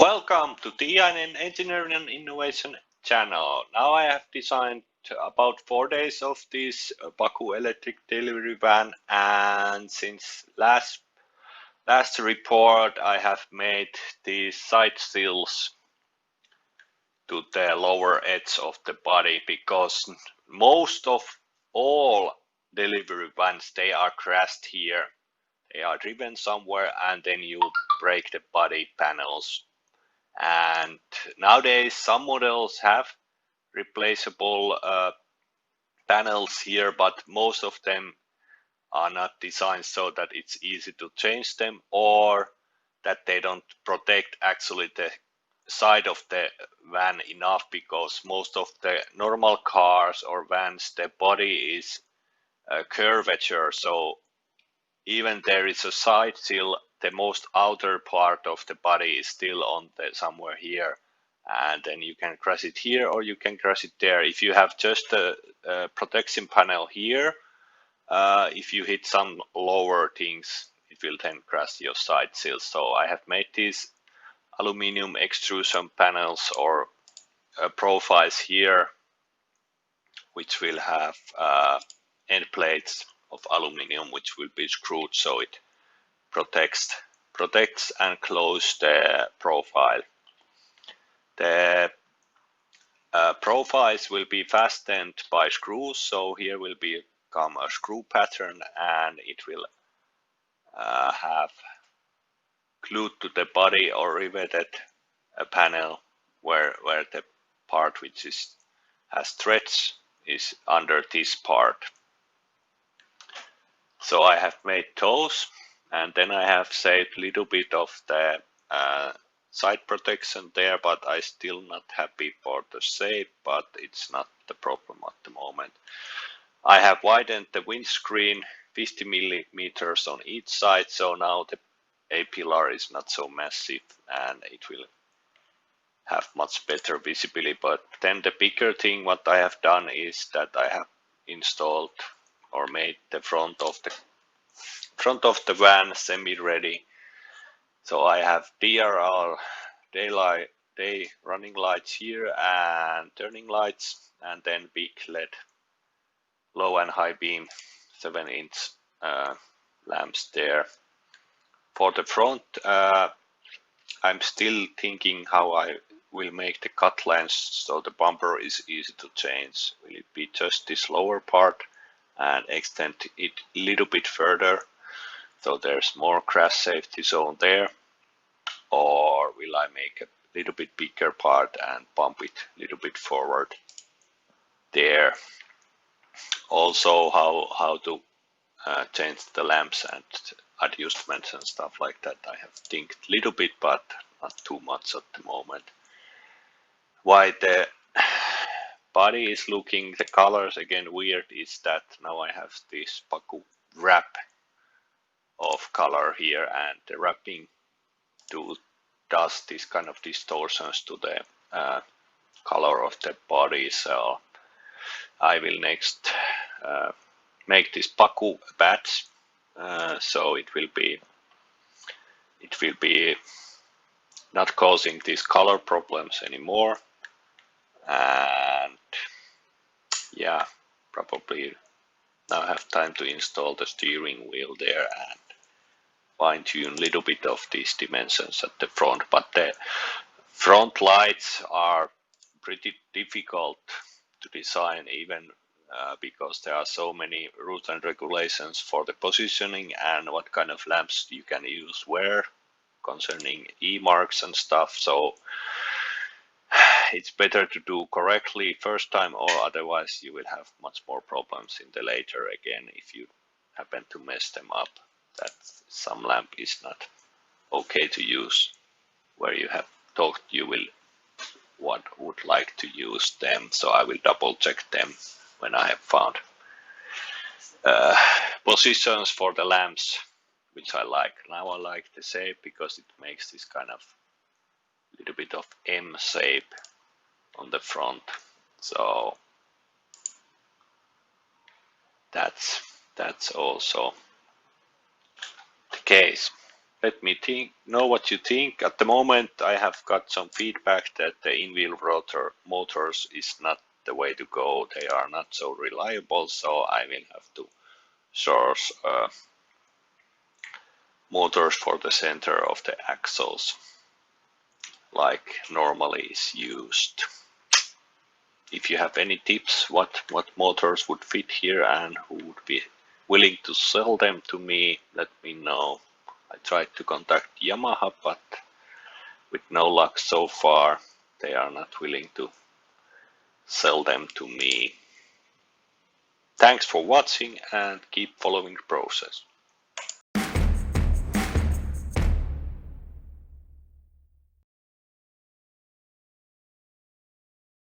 Welcome to Tiainen Engineering and Innovation channel. Now I have designed about 4 days of this PAKU electric delivery van, and since last report I have made these side sills to the lower edge of the body, because most of all delivery vans, they are crashed here. They are driven somewhere and then you break the body panels. And nowadays some models have replaceable panels here, but most of them are not designed so that it's easy to change them, or that they don't protect actually the side of the van enough, because most of the normal cars or vans, the body is a curvature, so even there is a side sill, the most outer part of the body is still on somewhere here, and then you can crash it here or you can crash it there. If you have just a protection panel here, if you hit some lower things, it will then crash your side sills. So I have made these aluminum extrusion panels or profiles here, which will have end plates of aluminum, which will be screwed so it protects and closes the profile. The profiles will be fastened by screws, so here will become a screw pattern, and it will have glued to the body or riveted a panel where the part which has threads is under this part. So I have made those, and then I have saved a little bit of the side protection there, but I still not happy for the shape, but it's not the problem at the moment. I have widened the windscreen 50 millimeters on each side, so now the A pillar is not so massive and it will have much better visibility. But then the bigger thing what I have done is that I have installed or made the front of the van semi-ready. So I have DRL day running lights here and turning lights, and then big LED low and high beam 7-inch lamps there. For the front, I'm still thinking how I will make the cut lines so the bumper is easy to change. Will it be just this lower part and extend it a little bit further so there's more crash safety zone there, or will I make a little bit bigger part and bump it a little bit forward there? Also how to change the lamps and adjustments and stuff like that, I have think a little bit, but not too much at the moment. Why the body is looking, the colors again weird, is that now I have this PAKU wrap of color here, and the wrapping does this kind of distortions to the color of the body. So I will next make this PAKU batch, so it will be not causing these color problems anymore. And yeah, probably now I have time to install the steering wheel there and fine tune a little bit of these dimensions at the front. But the front lights are pretty difficult to design, even because there are so many rules and regulations for the positioning and what kind of lamps you can use where, concerning E-marks and stuff. So it's better to do correctly first time, or otherwise you will have much more problems in the later again if you happen to mess them up, that some lamp is not okay to use where you have thought you would like to use them. So I will double check them when I have found positions for the lamps which I like. Now I like the shape because it makes this kind of little bit of M shape on the front. So that's also the case. Let me know what you think. At the moment, I have got some feedback that the in-wheel rotor motors is not the way to go. They are not so reliable, so I will have to source motors for the center of the axles, like normally is used. If you have any tips what motors would fit here and who would be willing to sell them to me, let me know. I tried to contact Yamaha, but with no luck so far. They are not willing to sell them to me. Thanks for watching and keep following the process.